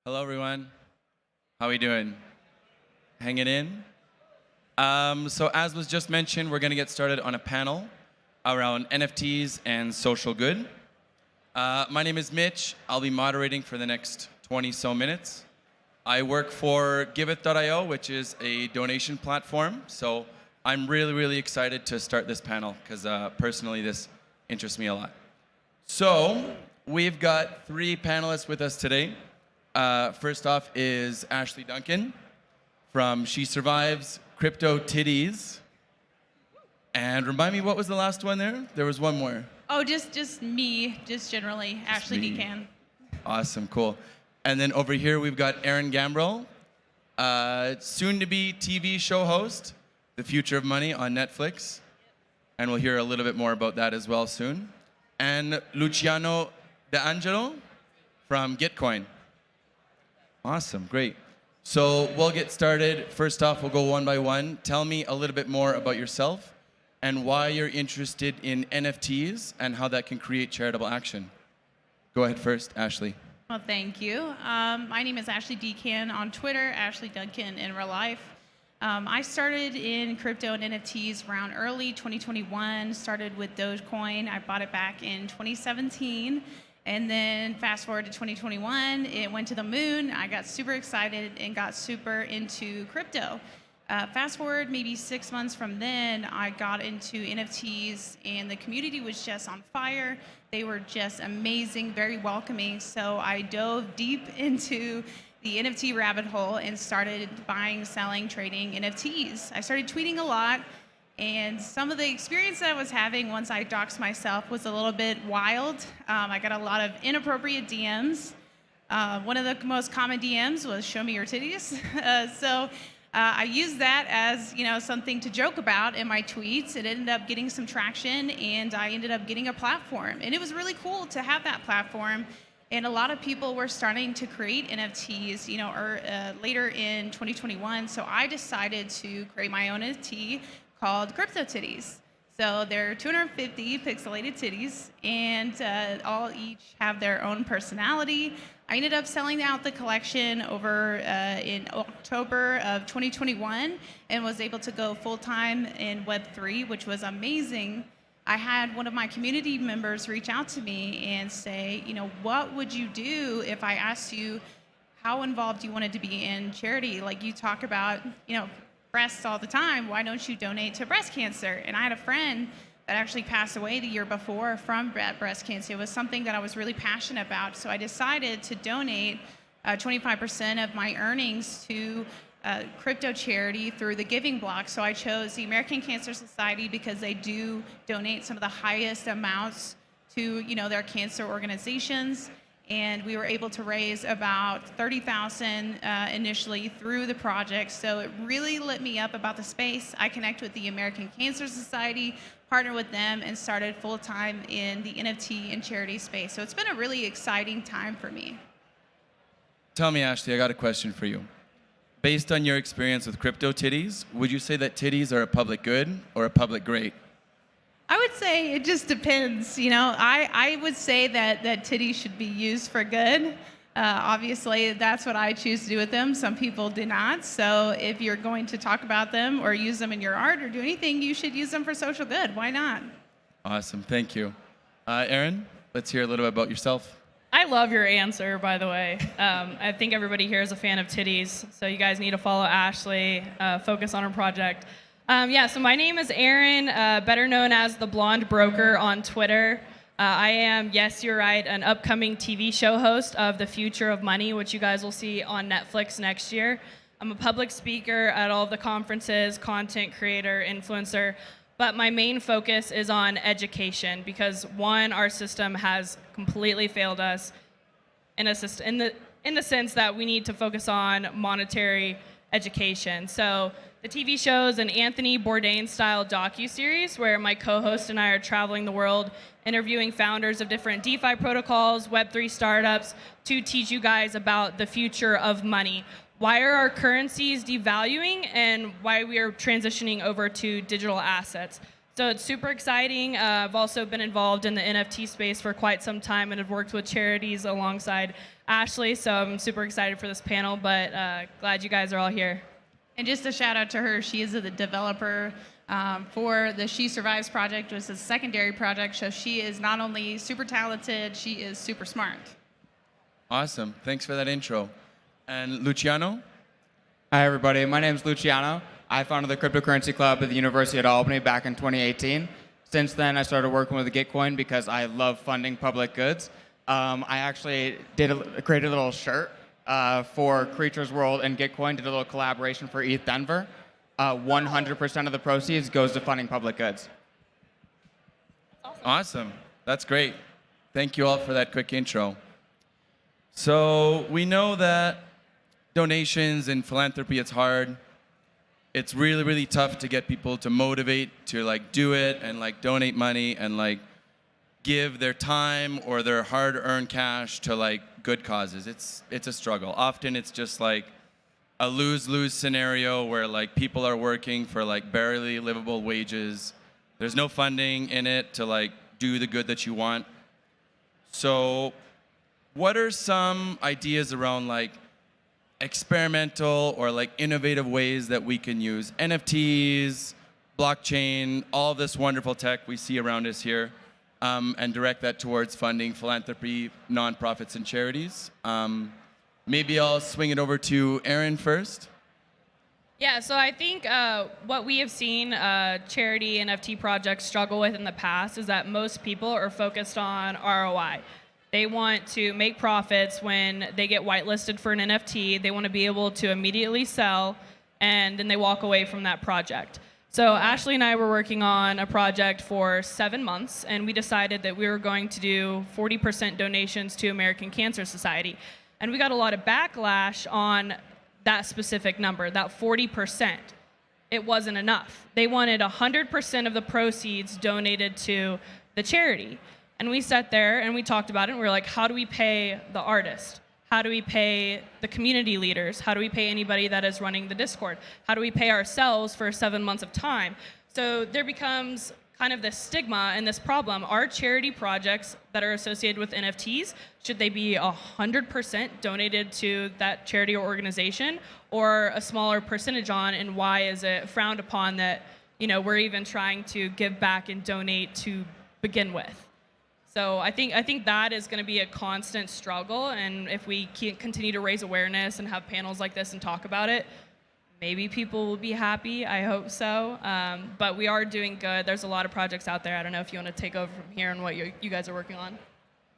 Hello, everyone. How are we doing? Hanging in? So as was just mentioned, we're going to get started on a panel around NFTs and social good. My name is Mitch. I'll be moderating for the next 20 so minutes. I work for Giveth.io, which is a donation platform. So I'm really excited to start this panel because personally this interests me a lot. So we've got three panelists with us today. First off is Ashley Duncan from She Survives, Crypto Titties. And remind me, what was the last one there? There was one more. Oh, just me, just generally, Ashley Duncan. Awesome, cool. And then over here we've got Erin Gambrel, soon-to-be TV show host, The Future of Money on Netflix. And we'll hear a little bit more about that as well soon. And Luciano D'Angelo from Gitcoin. Awesome, great. So we'll get started. First off, we'll go one by one. Tell me a little bit more about yourself and why you're interested in NFTs and how that can create charitable action. Go ahead first, Ashley. Well, thank you. My name is Ashley Duncan on Twitter, Ashley Duncan in real life. I started in crypto and NFTs around early 2021, started with Dogecoin. I bought it back in 2017. And then fast forward to 2021, it went to the moon. I got super excited and got super into crypto. Fast forward maybe 6 months from then, I got into NFTs and the community was just on fire. They were just amazing, very welcoming. So I dove deep into the NFT rabbit hole and started buying, selling, trading NFTs. I started tweeting a lot. And some of the experience that I was having once I doxed myself was a little bit wild. I got a lot of inappropriate DMs. One of the most common DMs was "Show me your titties." So I used that as something to joke about in my tweets. It ended up getting some traction, and I ended up getting a platform. And it was really cool to have that platform. And a lot of people were starting to create NFTs, later in 2021. So I decided to create my own NFT called Crypto Titties. So they're 250 pixelated titties, and all each have their own personality. I ended up selling out the collection over in October of 2021 and was able to go full-time in Web3, which was amazing. I had one of my community members reach out to me and say, what would you do if I asked you how involved you wanted to be in charity? Like you talk about, breasts all the time, why don't you donate to breast cancer? And I had a friend that actually passed away the year before from breast cancer. It was something that I was really passionate about, so I decided to donate 25% of my earnings to crypto charity through the giving block. So I chose the American Cancer Society because they do donate some of the highest amounts to their cancer organizations. And we were able to raise about $30,000 initially through the project. So it really lit me up about the space. I connect with the American Cancer Society, partnered with them, and started full-time in the NFT and charity space. So it's been a really exciting time for me. Tell me, Ashley, I got a question for you. Based on your experience with Crypto Titties, would you say that titties are a public good or a public great? I would say it just depends. I would say that titties should be used for good. Obviously, that's what I choose to do with them. Some people do not. So if you're going to talk about them or use them in your art or do anything, you should use them for social good. Why not? Awesome, thank you. Erin, let's hear a little bit about yourself. I love your answer, by the way. I think everybody here is a fan of titties, so you guys need to follow Ashley, focus on her project. So my name is Erin, better known as the Blonde Broker on Twitter. I am, yes, you're right, an upcoming TV show host of The Future of Money, which you guys will see on Netflix next year. I'm a public speaker at all of the conferences, content creator, influencer, but my main focus is on education because, one, our system has completely failed us in the sense that we need to focus on monetary education. So the TV shows an Anthony Bourdain-style docuseries where my co-host and I are traveling the world, interviewing founders of different DeFi protocols, Web3 startups, to teach you guys about the future of money. Why are our currencies devaluing and why we are transitioning over to digital assets. So it's super exciting. I've also been involved in the NFT space for quite some time and have worked with charities alongside Ashley, so I'm super excited for this panel, but glad you guys are all here. And just a shout out to her, she is the developer for the She Survives project, which is a secondary project. So she is not only super talented, she is super smart. Awesome. Thanks for that intro. And Luciano? Hi, everybody. My name is Luciano. I founded the Cryptocurrency Club at the University of Albany back in 2018. Since then, I started working with Gitcoin because I love funding public goods. I actually created a little shirt for Creatures World and Gitcoin, did a little collaboration for ETH Denver. 100% of the proceeds goes to funding public goods. Awesome. That's great. Thank you all for that quick intro. So we know that donations and philanthropy, it's hard. It's really, really tough to get people to motivate to like do it and like donate money and like give their time or their hard-earned cash to like good causes. It's a struggle. Often it's just like a lose-lose scenario where like people are working for like barely livable wages. There's no funding in it to like do the good that you want. So what are some ideas around like experimental or like innovative ways that we can use NFTs, blockchain, all this wonderful tech we see around us here, and direct that towards funding philanthropy, nonprofits, and charities? Maybe I'll swing it over to Erin first. Yeah, so I think what we have seen charity NFT projects struggle with in the past is that most people are focused on ROI. They want to make profits when they get whitelisted for an NFT. They want to be able to immediately sell, and then they walk away from that project. So Ashley and I were working on a project for 7 months, and we decided that we were going to do 40% donations to American Cancer Society. And we got a lot of backlash on that specific number, that 40%. It wasn't enough. They wanted 100% of the proceeds donated to the charity. And we sat there and we talked about it, and we were like, how do we pay the artist? How do we pay the community leaders? How do we pay anybody that is running the Discord? How do we pay ourselves for 7 months of time? So there becomes kind of this stigma and this problem. Are charity projects that are associated with NFTs, should they be 100% donated to that charity or organization, or a smaller percentage on, and why is it frowned upon that, you know, we're even trying to give back and donate to begin with? So I think that is going to be a constant struggle, and if we continue to raise awareness and have panels like this and talk about it, maybe people will be happy. I hope so. But we are doing good. There's a lot of projects out there. I don't know if you want to take over from here and what you guys are working on.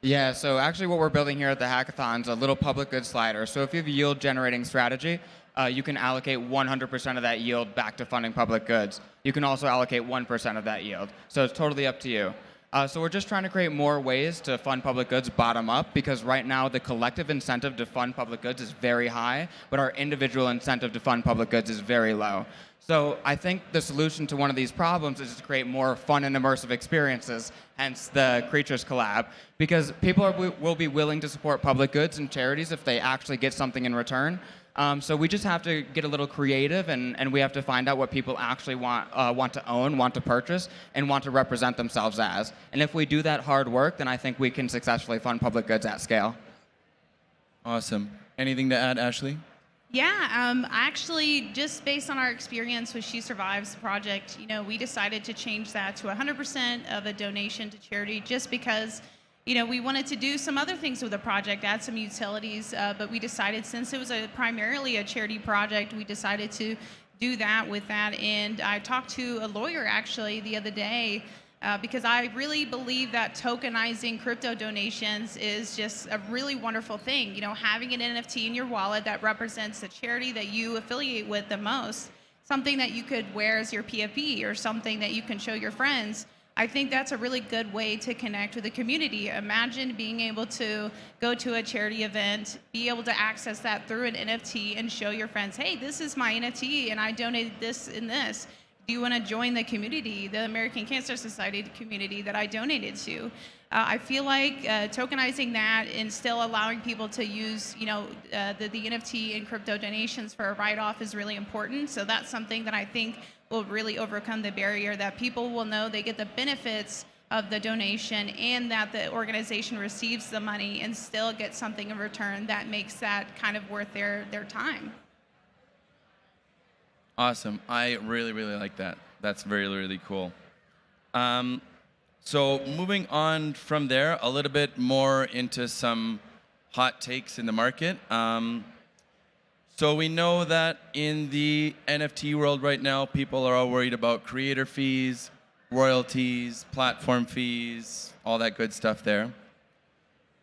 Yeah, so actually what we're building here at the hackathon is a little public goods slider. So if you have a yield generating strategy, you can allocate 100% of that yield back to funding public goods. You can also allocate 1% of that yield. So it's totally up to you. So we're just trying to create more ways to fund public goods bottom up, because right now the collective incentive to fund public goods is very high, but our individual incentive to fund public goods is very low. So I think the solution to one of these problems is to create more fun and immersive experiences, hence the Creatures collab, because people will be willing to support public goods and charities if they actually get something in return. So we just have to get a little creative, and we have to find out what people actually want to own, want to purchase, and want to represent themselves as. And if we do that hard work, then I think we can successfully fund public goods at scale. Awesome. Anything to add, Ashley? Yeah, actually, just based on our experience with She Survives project, you know, we decided to change that to 100% of a donation to charity, just because, you know, we wanted to do some other things with the project, add some utilities, but we decided, since it was primarily a charity project, we decided to do that with that. And I talked to a lawyer actually the other day, because I really believe that tokenizing crypto donations is just a really wonderful thing. You know, having an NFT in your wallet that represents the charity that you affiliate with the most, something that you could wear as your PFP or something that you can show your friends. I think that's a really good way to connect with the community. Imagine being able to go to a charity event, be able to access that through an NFT and show your friends, hey, this is my NFT and I donated this and this. Do you want to join the community, the American Cancer Society community that I donated to? I feel like tokenizing that and still allowing people to use, you know, the NFT and crypto donations for a write-off is really important. So that's something that I think will really overcome the barrier, that people will know they get the benefits of the donation and that the organization receives the money and still gets something in return that makes that kind of worth their time. Awesome. I really, really like that. That's really, really cool. So moving on from there, a little bit more into some hot takes in the market. So we know that in the NFT world right now, people are all worried about creator fees, royalties, platform fees, all that good stuff there.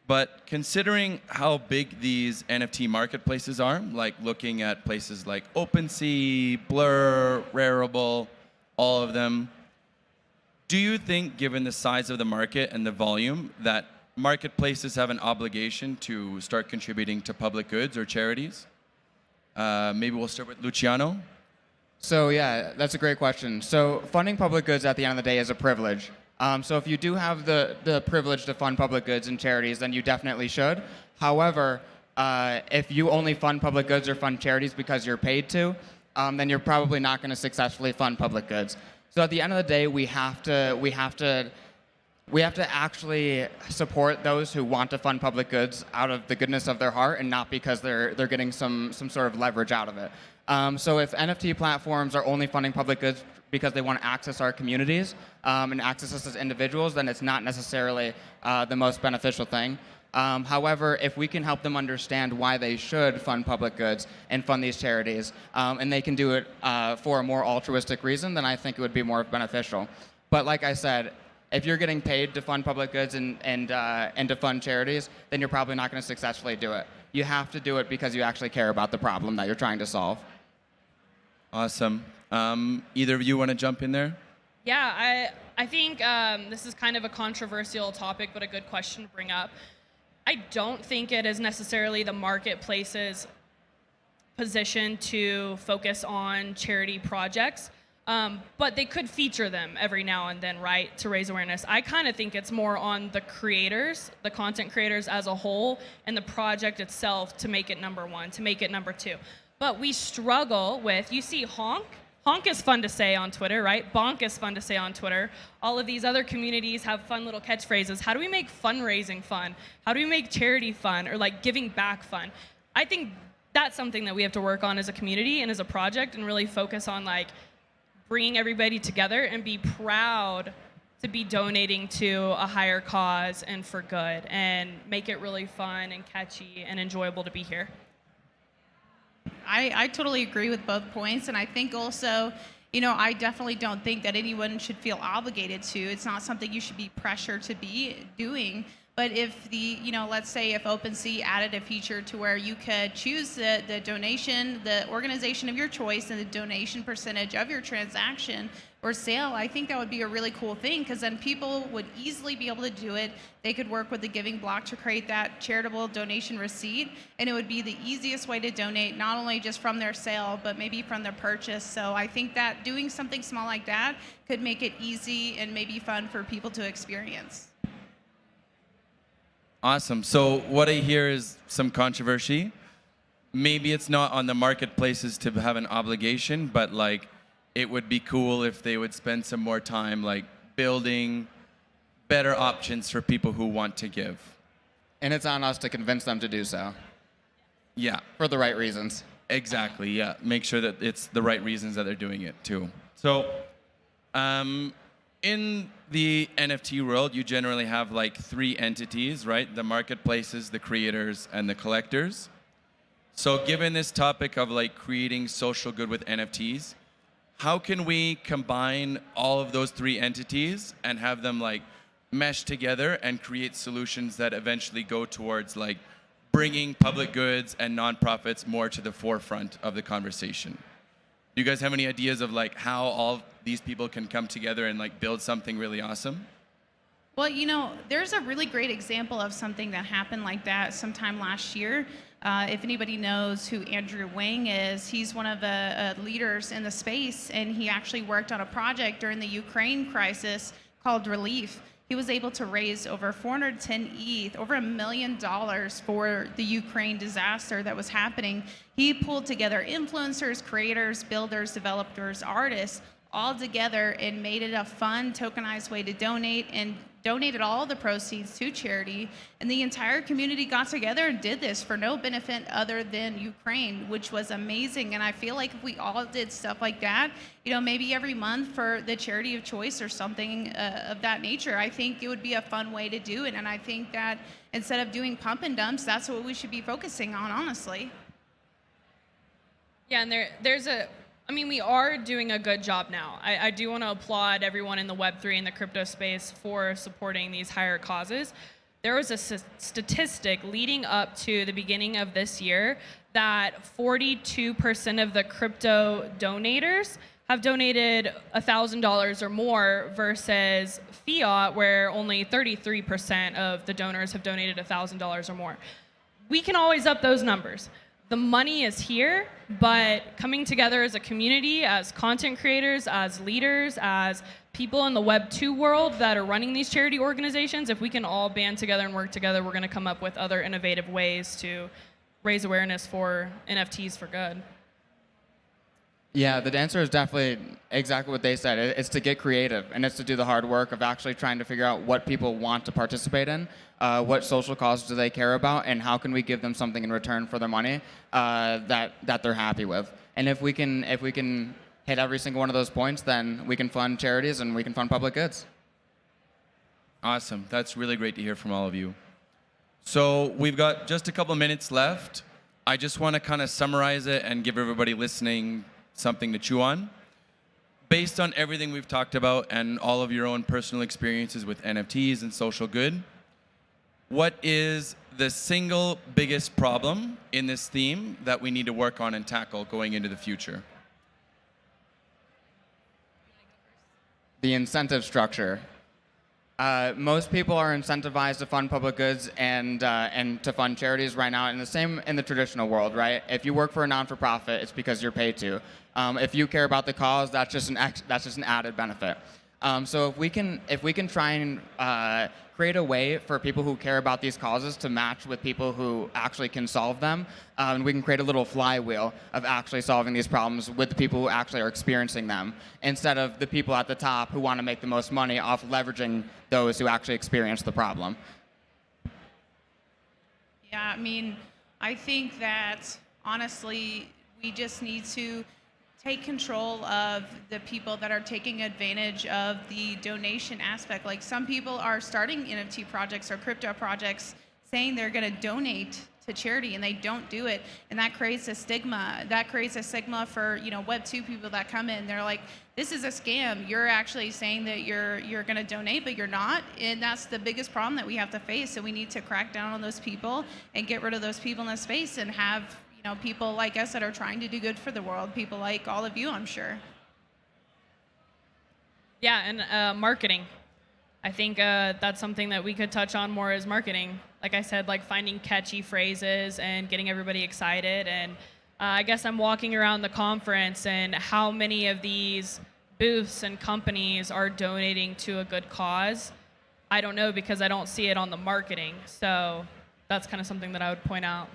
But considering how big these NFT marketplaces are, like looking at places like OpenSea, Blur, Rarible, all of them, do you think, given the size of the market and the volume, that marketplaces have an obligation to start contributing to public goods or charities? Maybe we'll start with Luciano. So yeah, that's a great question. So funding public goods at the end of the day is a privilege. So if you do have the privilege to fund public goods and charities, then you definitely should. However, if you only fund public goods or fund charities because you're paid to, then you're probably not going to successfully fund public goods. So at the end of the day, we have to actually support those who want to fund public goods out of the goodness of their heart and not because they're getting some sort of leverage out of it. So if NFT platforms are only funding public goods because they want to access our communities and access us as individuals, then it's not necessarily the most beneficial thing. However, if we can help them understand why they should fund public goods and fund these charities, and they can do it for a more altruistic reason, then I think it would be more beneficial. But like I said, if you're getting paid to fund public goods and to fund charities, then you're probably not going to successfully do it. You have to do it because you actually care about the problem that you're trying to solve. Awesome. Either of you want to jump in there? Yeah, I think this is kind of a controversial topic, but a good question to bring up. I don't think it is necessarily the marketplace's position to focus on charity projects, but they could feature them every now and then, right, to raise awareness. I kind of think it's more on the creators, the content creators as a whole, and the project itself to make it number one, to make it number two. But we struggle with, you see honk. Honk is fun to say on Twitter, right? Bonk is fun to say on Twitter. All of these other communities have fun little catchphrases. How do we make fundraising fun? How do we make charity fun or like giving back fun? I think that's something that we have to work on as a community and as a project and really focus on like bringing everybody together and be proud to be donating to a higher cause and for good and make it really fun and catchy and enjoyable to be here. I totally agree with both points, and I think also, I definitely don't think that anyone should feel obligated to. It's not something you should be pressured to be doing. But if let's say if OpenSea added a feature to where you could choose the donation, the organization of your choice, and the donation percentage of your transaction or sale, I think that would be a really cool thing because then people would easily be able to do it. They could work with the giving block to create that charitable donation receipt, and it would be the easiest way to donate, not only just from their sale, but maybe from their purchase. So I think that doing something small like that could make it easy and maybe fun for people to experience. Awesome. So what I hear is some controversy. Maybe it's not on the marketplaces to have an obligation, but like it would be cool if they would spend some more time like building better options for people who want to give. And it's on us to convince them to do so. Yeah. For the right reasons. Exactly, yeah. Make sure that it's the right reasons that they're doing it too. So, in the NFT world, you generally have like three entities, right? The marketplaces, the creators, and the collectors. So given this topic of like creating social good with NFTs, how can we combine all of those three entities and have them like mesh together and create solutions that eventually go towards like bringing public goods and nonprofits more to the forefront of the conversation? Do you guys have any ideas of like how all these people can come together and like build something really awesome? Well, there's a really great example of something that happened like that sometime last year. If anybody knows who Andrew Wang is, he's one of the leaders in the space, and he actually worked on a project during the Ukraine crisis called Relief. He was able to raise over 410 ETH, over $1 million for the Ukraine disaster that was happening. He pulled together influencers, creators, builders, developers, artists, all together and made it a fun, tokenized way to donate, and donated all the proceeds to charity. And the entire community got together and did this for no benefit other than Ukraine, which was amazing. And I feel like if we all did stuff like that, maybe every month for the charity of choice or something of that nature, I think it would be a fun way to do it. And I think that instead of doing pump and dumps, that's what we should be focusing on, honestly. Yeah, and we are doing a good job now. I do want to applaud everyone in the Web3 and the crypto space for supporting these higher causes. There was a statistic leading up to the beginning of this year that 42% of the crypto donators have donated $1,000 or more versus fiat, where only 33% of the donors have donated $1,000 or more. We can always up those numbers. The money is here, but coming together as a community, as content creators, as leaders, as people in the Web 2 world that are running these charity organizations, if we can all band together and work together, we're going to come up with other innovative ways to raise awareness for NFTs for good. Yeah, the answer is definitely exactly what they said. It's to get creative, and it's to do the hard work of actually trying to figure out what people want to participate in, what social causes do they care about, and how can we give them something in return for their money that they're happy with. And if we can hit every single one of those points, then we can fund charities and we can fund public goods. Awesome. That's really great to hear from all of you. So we've got just a couple minutes left. I just want to kind of summarize it and give everybody listening something to chew on. Based on everything we've talked about and all of your own personal experiences with NFTs and social good, what is the single biggest problem in this theme that we need to work on and tackle going into the future? The incentive structure. Most people are incentivized to fund public goods and to fund charities right now, and the same in the traditional world, right? If you work for a non-for-profit, it's because you're paid to. If you care about the cause, that's just an added benefit. So if we can try and create a way for people who care about these causes to match with people who actually can solve them, and we can create a little flywheel of actually solving these problems with the people who actually are experiencing them, instead of the people at the top who want to make the most money off leveraging those who actually experience the problem. Yeah, I think that honestly, we just need to take control of the people that are taking advantage of the donation aspect. Like, some people are starting NFT projects or crypto projects saying they're going to donate to charity, and they don't do it, and that creates a stigma. That creates a stigma for Web 2 people that come in. They're like, this is a scam. You're actually saying that you're going to donate, but you're not, and that's the biggest problem that we have to face. So we need to crack down on those people and get rid of those people in the space, and have people like us that are trying to do good for the world, people like all of you, I'm sure. Yeah, and marketing. I think that's something that we could touch on more, is marketing. Like I said, like finding catchy phrases and getting everybody excited. And I guess I'm walking around the conference, and how many of these booths and companies are donating to a good cause? I don't know, because I don't see it on the marketing. So that's kind of something that I would point out.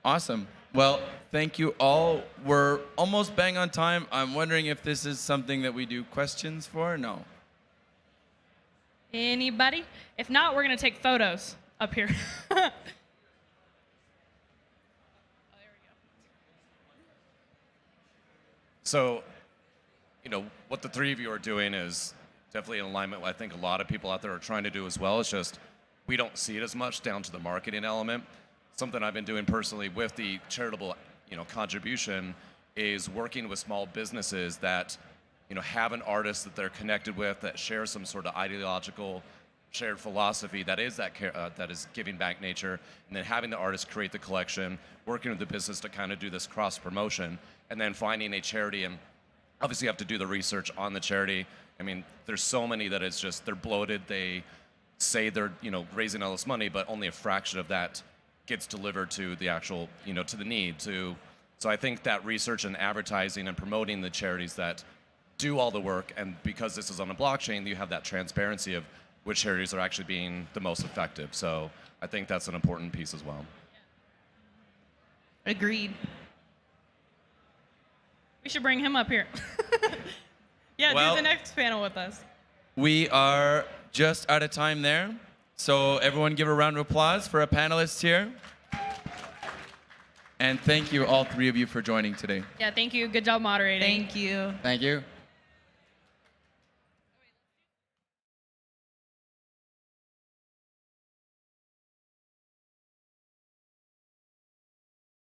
Awesome. Well, thank you all. We're almost bang on time. I'm wondering if this is something that we do questions for? No. Anybody? If not, we're going to take photos up here. So, what the three of you are doing is definitely in alignment with, I think, a lot of people out there are trying to do as well. It's just we don't see it as much down to the marketing element. Something I've been doing personally with the charitable, contribution is working with small businesses that, have an artist that they're connected with, that shares some sort of ideological shared philosophy that is that is giving back nature, and then having the artist create the collection, working with the business to kind of do this cross promotion, and then finding a charity. And obviously you have to do the research on the charity. There's so many that it's just, they're bloated. They say they're, raising all this money, but only a fraction of that gets delivered to the actual, to the need. So I think that research and advertising and promoting the charities that do all the work, and because this is on a blockchain, you have that transparency of which charities are actually being the most effective. So I think that's an important piece as well. Agreed. We should bring him up here. Yeah, Well- do the next panel with us. We are just out of time there. So everyone give a round of applause for our panelists here. And thank you, all three of you, for joining today. Yeah, thank you. Good job moderating. Thank you. Thank you.